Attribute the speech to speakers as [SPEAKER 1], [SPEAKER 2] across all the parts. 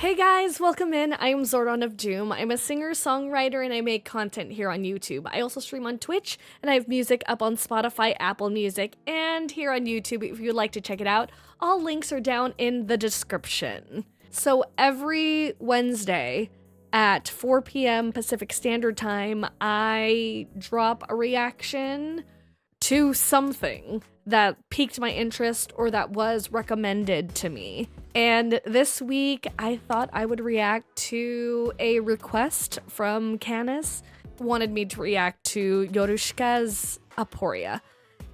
[SPEAKER 1] Hey guys, welcome in. I am Zordon of Doom. I'm a singer-songwriter and I make content here on YouTube. I also stream on Twitch and I have music up on Spotify, Apple Music, and here on YouTube if you'd like to check it out. All links are down in the description. So every Wednesday at 4 p.m. Pacific Standard Time, I drop a reaction to something that piqued my interest or that was recommended to me. And this week, I thought I would react to a request from Canis. Wanted me to react to Yorushika's Aporia.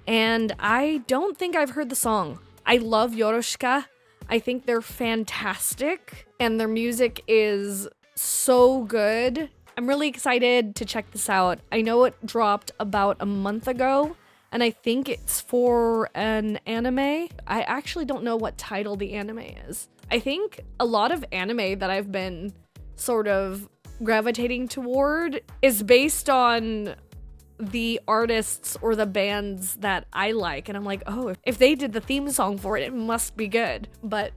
[SPEAKER 1] And I don't think I've heard the song. I love Yorushika. I think they're fantastic. And their music is so good. I'm really excited to check this out. I know it dropped about a month ago. And I think it's for an anime. I actually don't know what title the anime is. I think a lot of anime that I've been sort of gravitating toward is based on the artists or the bands that I like. And I'm like, oh, if they did the theme song for it, it must be good. But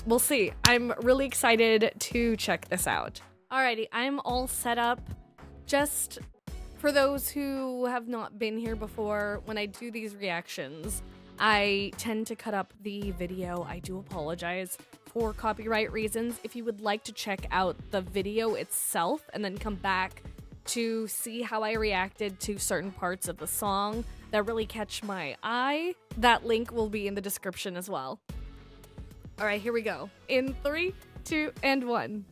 [SPEAKER 1] we'll see. I'm really excited to check this out. Alrighty, I'm all set up. Just for those who have not been here before, when I do these reactions, I tend to cut up the video. I do apologize for copyright reasons. If you would like to check out the video itself and then come back to see how I reacted to certain parts of the song that really catch my eye, that link will be in the description as well. All right, here we go. In 3, 2, and 1.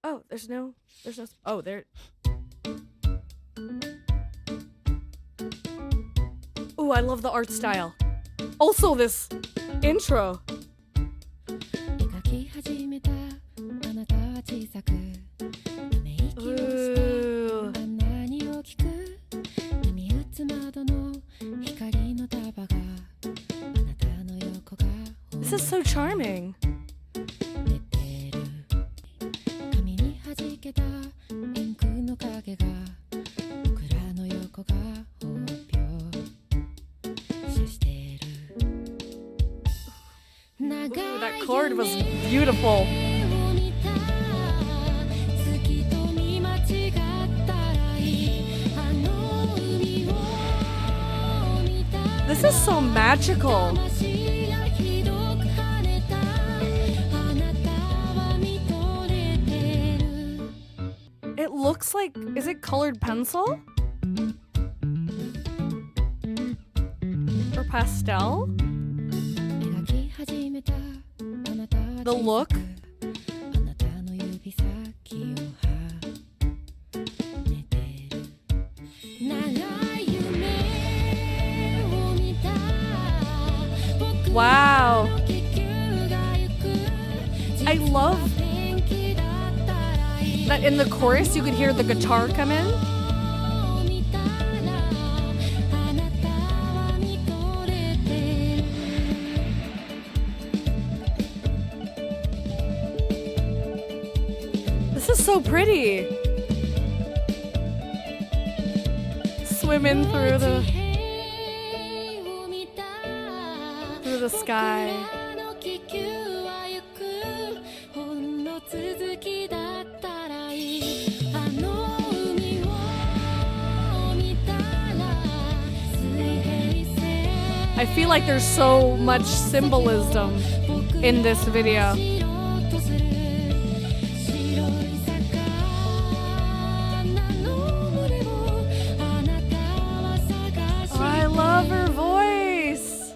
[SPEAKER 1] Oh, there's no, oh, there. Ooh, I love the art style. Also, this intro. Ooh. This is so charming. Ooh, that chord was beautiful. This is so magical. It looks like, is it colored pencil? Or pastel? The look? Wow. I love that in the chorus you could hear the guitar come in. This is so pretty. Swimming through the sky. I feel like there's so much symbolism in this video. Oh, I love her voice.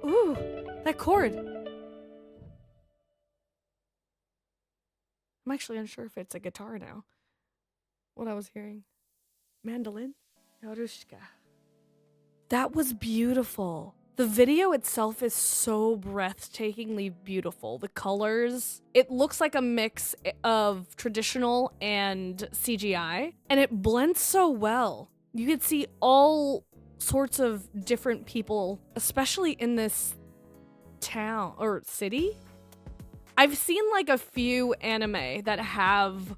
[SPEAKER 1] Ooh, that chord. I'm actually unsure if it's a guitar now. What I was hearing. Mandolin? Yorushika. That was beautiful. The video itself is so breathtakingly beautiful. The colors, it looks like a mix of traditional and CGI, and it blends so well. You could see all sorts of different people, especially in this town or city. I've seen like a few anime that have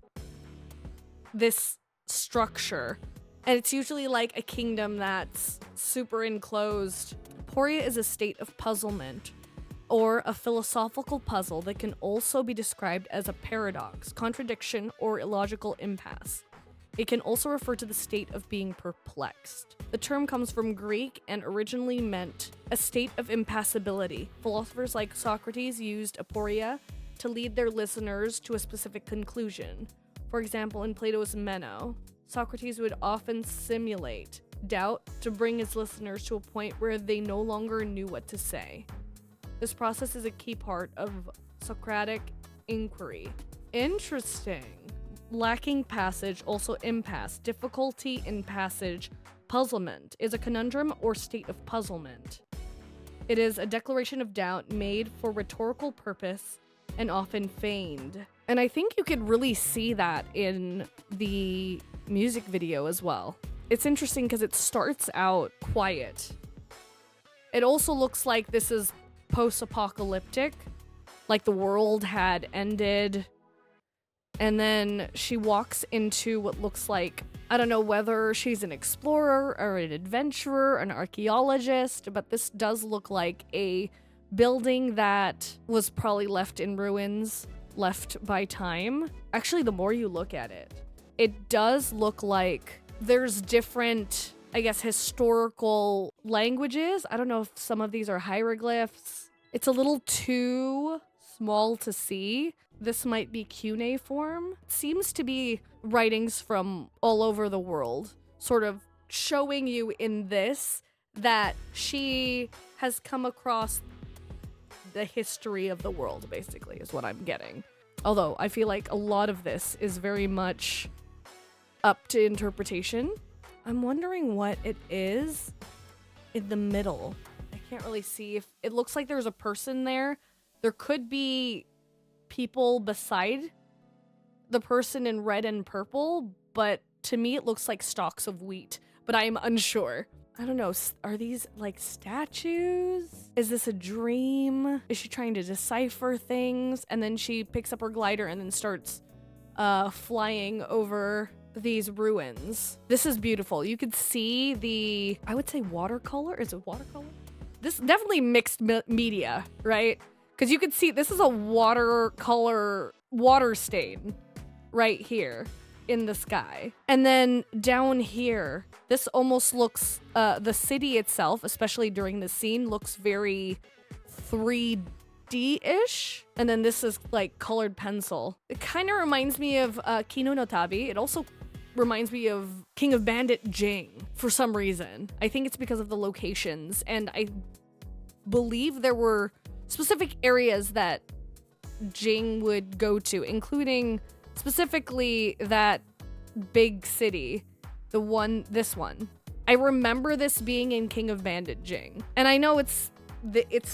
[SPEAKER 1] this structure, and it's usually like a kingdom that's super enclosed. Aporia is a state of puzzlement, or a philosophical puzzle that can also be described as a paradox, contradiction, or illogical impasse. It can also refer to the state of being perplexed. The term comes from Greek and originally meant a state of impassibility. Philosophers like Socrates used aporia to lead their listeners to a specific conclusion. For example, in Plato's Meno, Socrates would often simulate doubt to bring his listeners to a point where they no longer knew what to say. This process is a key part of Socratic inquiry. Interesting. Lacking passage, also impasse. Difficulty in passage, puzzlement, is a conundrum or state of puzzlement. It is a declaration of doubt made for rhetorical purpose and often feigned. And I think you could really see that in the music video as well. It's interesting because it starts out quiet. It also looks like this is post-apocalyptic, like the world had ended. And then she walks into what looks like, I don't know whether she's an explorer or an adventurer, an archaeologist, but this does look like a building that was probably left in ruins, left by time. Actually, the more you look at it, it does look like there's different, I guess, historical languages. I don't know if some of these are hieroglyphs. It's a little too small to see. This might be cuneiform. It seems to be writings from all over the world, sort of showing you in this that she has come across the history of the world, basically, is what I'm getting. Although I feel like a lot of this is very much up to interpretation. I'm wondering what it is in the middle. I can't really see if it looks like there's a person there. There could be people beside the person in red and purple, but to me it looks like stalks of wheat, but I'm unsure. I don't know, are these like statues? Is this a dream? Is she trying to decipher things? And then she picks up her glider and then starts flying over these ruins. This is beautiful. You could see the, I would say watercolor. Is it watercolor? This definitely mixed media, right? Because you could see this is a watercolor water stain right here in the sky. And then down here, this almost looks, the city itself, especially during the scene, looks very 3D-ish. And then this is like colored pencil. It kind of reminds me of Kino no Tabi. It also reminds me of King of Bandit Jing for some reason. I think it's because of the locations. And I believe there were specific areas that Jing would go to, including specifically that big city, this one. I remember this being in King of Bandit Jing. And I know it's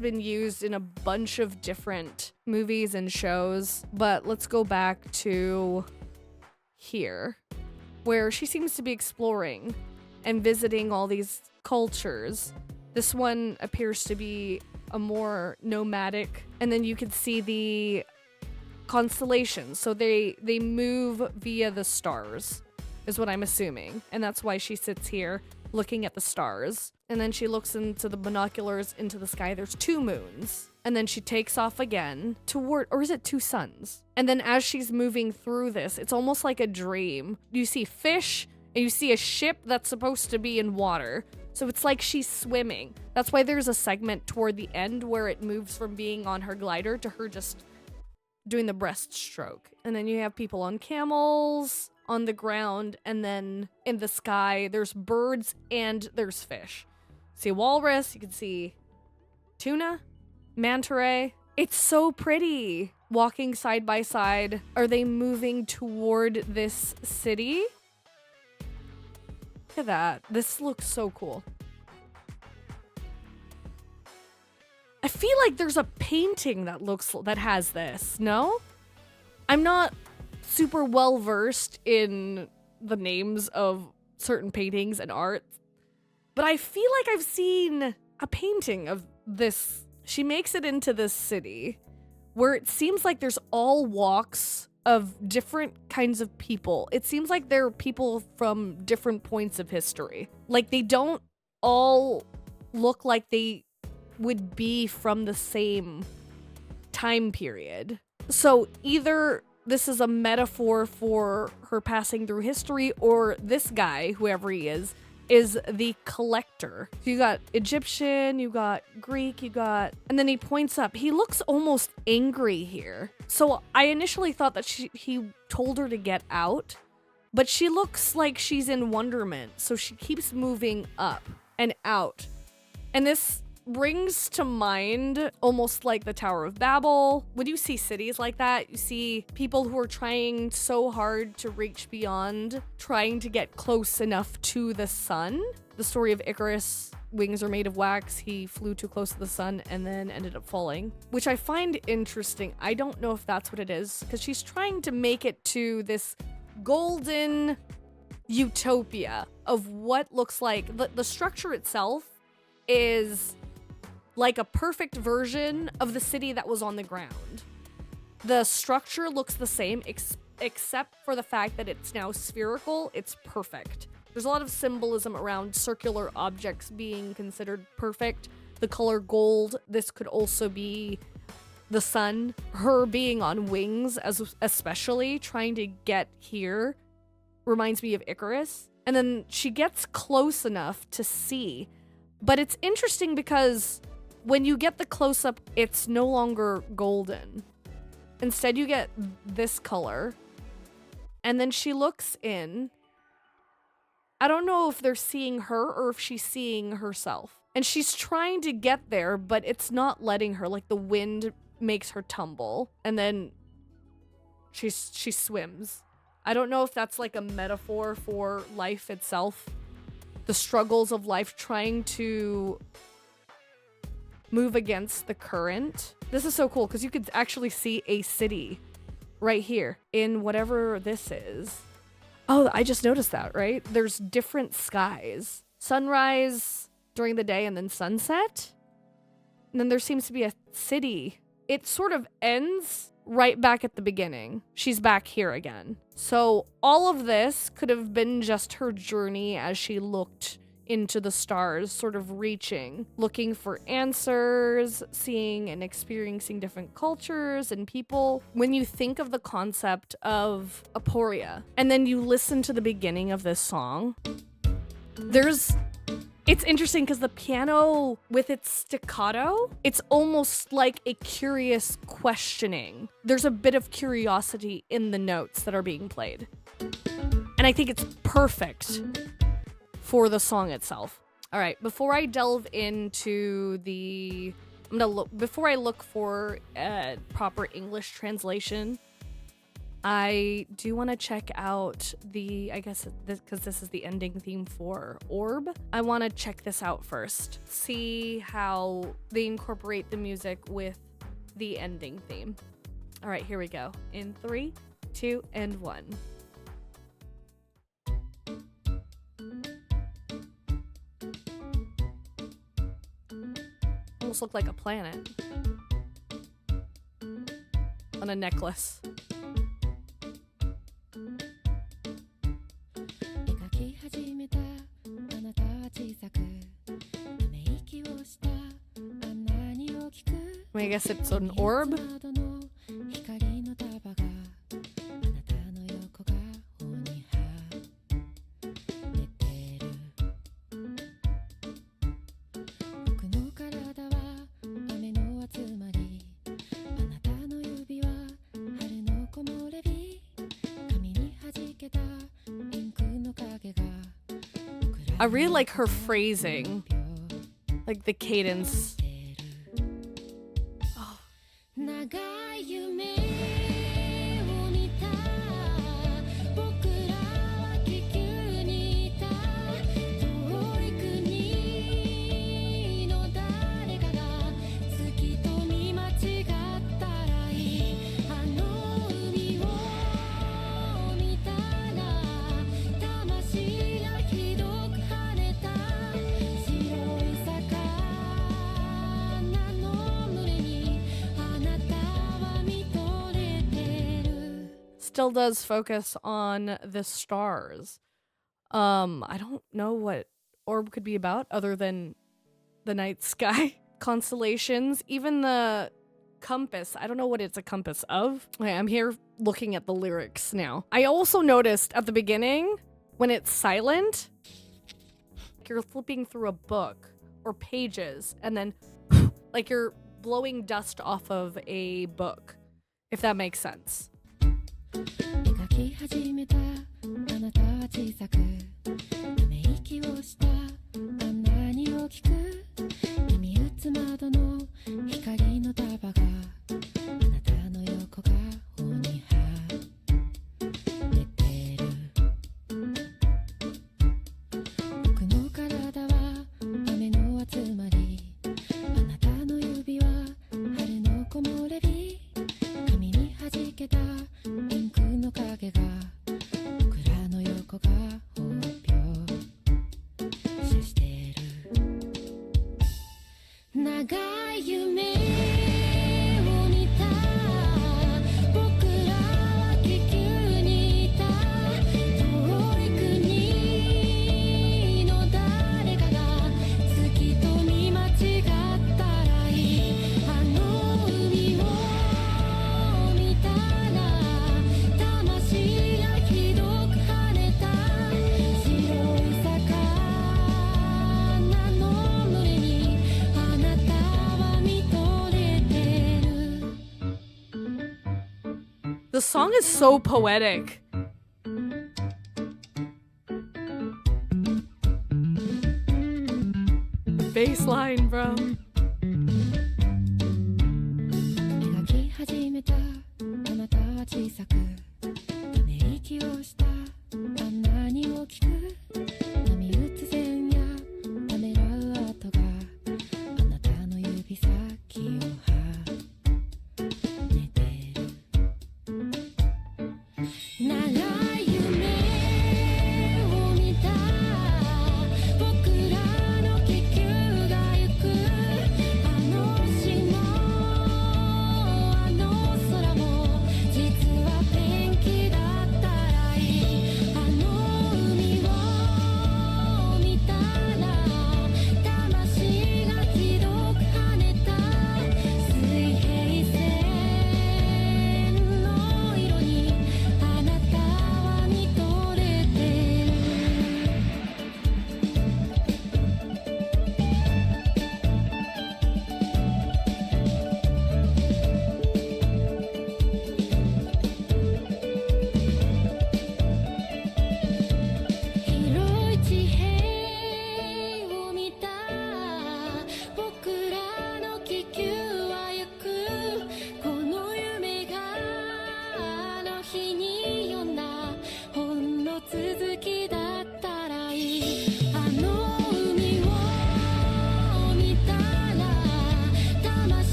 [SPEAKER 1] been used in a bunch of different movies and shows, but let's go back to here, where she seems to be exploring and visiting all these cultures. This one appears to be a more nomadic, and then you can see the constellations. So they move via the stars, is what I'm assuming. And that's why she sits here looking at the stars. And then she looks into the binoculars into the sky. There's 2 moons. And then she takes off again toward, or is it 2 suns? And then as she's moving through this, it's almost like a dream. You see fish, and you see a ship that's supposed to be in water. So it's like she's swimming. That's why there's a segment toward the end where it moves from being on her glider to her just doing the breaststroke. And then you have people on camels, on the ground, and then in the sky, there's birds and there's fish. See a walrus, you can see tuna, manta ray. It's so pretty. Walking side by side. Are they moving toward this city? Look at that. This looks so cool. I feel like there's a painting that has this, no? I'm not super well versed in the names of certain paintings and art, but I feel like I've seen a painting of this. She makes it into this city where it seems like there's all walks of different kinds of people. It seems like there are people from different points of history. Like they don't all look like they would be from the same time period. So either this is a metaphor for her passing through history, or this guy, whoever he is the collector. So you got Egyptian, you got Greek, and then he points up. He looks almost angry here. So I initially thought that he told her to get out, but she looks like she's in wonderment. So she keeps moving up and out. And this brings to mind almost like the Tower of Babel. When you see cities like that, you see people who are trying so hard to reach beyond, trying to get close enough to the sun. The story of Icarus, wings are made of wax. He flew too close to the sun and then ended up falling, which I find interesting. I don't know if that's what it is, because she's trying to make it to this golden utopia of what looks like the structure itself is like a perfect version of the city that was on the ground. The structure looks the same except for the fact that it's now spherical. It's perfect. There's a lot of symbolism around circular objects being considered perfect. The color gold, this could also be the sun. Her being on wings, especially trying to get here, reminds me of Icarus. And then she gets close enough to see. But it's interesting because when you get the close-up, it's no longer golden. Instead, you get this color. And then she looks in. I don't know if they're seeing her or if she's seeing herself. And she's trying to get there, but it's not letting her. Like, the wind makes her tumble. And then she swims. I don't know if that's like a metaphor for life itself. The struggles of life, trying to move against the current. This is so cool because you could actually see a city right here in whatever this is. Oh, I just noticed that, right? There's different skies. Sunrise during the day and then sunset. And then there seems to be a city. It sort of ends right back at the beginning. She's back here again. So all of this could have been just her journey as she looked into the stars, sort of reaching, looking for answers, seeing and experiencing different cultures and people. When you think of the concept of Aporia, and then you listen to the beginning of this song, it's interesting because the piano with its staccato, it's almost like a curious questioning. There's a bit of curiosity in the notes that are being played. And I think it's perfect for the song itself. All right, before I delve into before I look for a proper English translation, I do want to check out because this is the ending theme for Orb. I want to check this out first. See how they incorporate the music with the ending theme. All right, here we go. In 3, 2, and 1. Almost look like a planet on a necklace. I guess it's an orb. I really like her phrasing, like the cadence. Oh. Still does focus on the stars. I don't know what Orb could be about other than the night sky. constellations, even the compass. I don't know what it's a compass of. Okay, I'm here looking at the lyrics now. I also noticed at the beginning, when it's silent, you're flipping through a book or pages, and then like you're blowing dust off of a book, if that makes sense. The song is so poetic. Bassline, bro.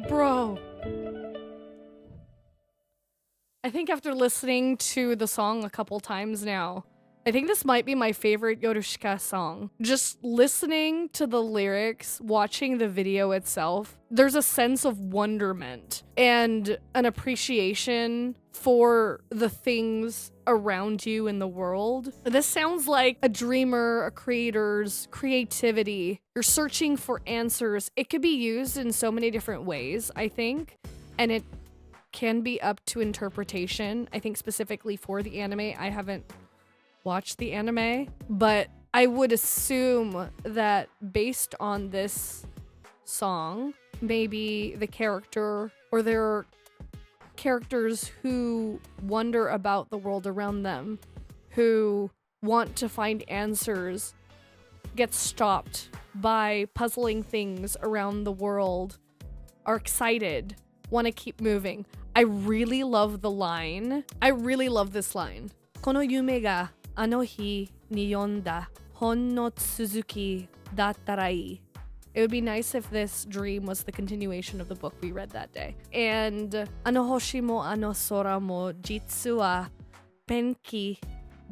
[SPEAKER 1] Bro. I think after listening to the song a couple times now, I think this might be my favorite Yorushika song. Just listening to the lyrics, watching the video itself, there's a sense of wonderment and an appreciation for the things around you in the world. This sounds like a dreamer, a creator's creativity. You're searching for answers. It could be used in so many different ways, I think, and it can be up to interpretation. I think specifically for the anime, I haven't watched the anime, but I would assume that based on this song, maybe the character or there are characters who wonder about the world around them, who want to find answers, get stopped by puzzling things around the world, are excited, want to keep moving. I really love the line. I really love this line. この夢があの日に読んだほんの続きだったらいい. It would be nice if this dream was the continuation of the book we read that day. And ano hoshi mo ano sora mo jitsu wa penki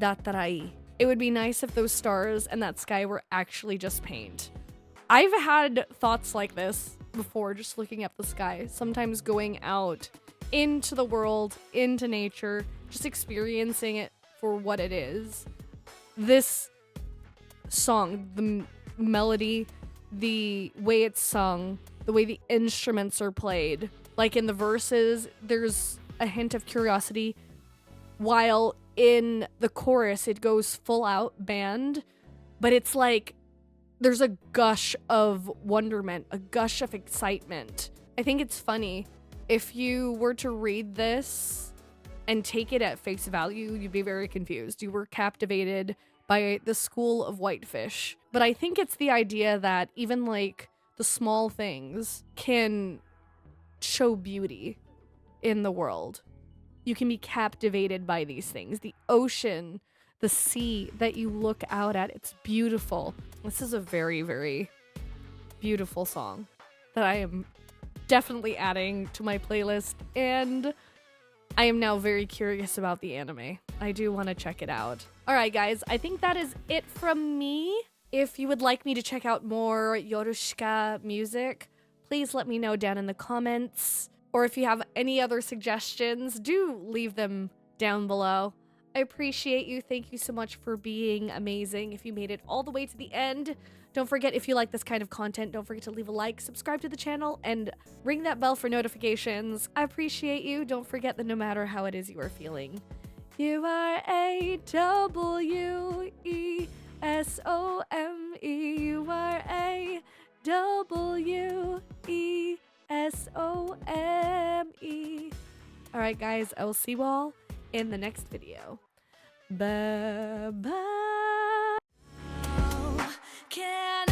[SPEAKER 1] dattarai. It would be nice if those stars and that sky were actually just paint. I've had thoughts like this before, just looking at the sky, sometimes going out into the world, into nature, just experiencing it for what it is. This song, the melody, the way it's sung, the way the instruments are played, like in the verses, there's a hint of curiosity, while in the chorus, it goes full out band, but it's like there's a gush of wonderment, a gush of excitement. I think it's funny. If you were to read this and take it at face value, you'd be very confused. You were captivated by the school of whitefish. But I think it's the idea that even like the small things can show beauty in the world. You can be captivated by these things. The ocean, the sea that you look out at, it's beautiful. This is a very, very beautiful song that I am definitely adding to my playlist, and I am now very curious about the anime. I do want to check it out. Alright guys, I think that is it from me. If you would like me to check out more Yorushika music, please let me know down in the comments. Or if you have any other suggestions, do leave them down below. I appreciate you. Thank you so much for being amazing. If you made it all the way to the end, don't forget, if you like this kind of content, don't forget to leave a like, subscribe to the channel, and ring that bell for notifications. I appreciate you. Don't forget that no matter how it is you are feeling, you are A-W-E-S-O-M-E. You are A-W-E-S-O-M-E. Alright guys, I will see you all in the next video. Bye bye. Can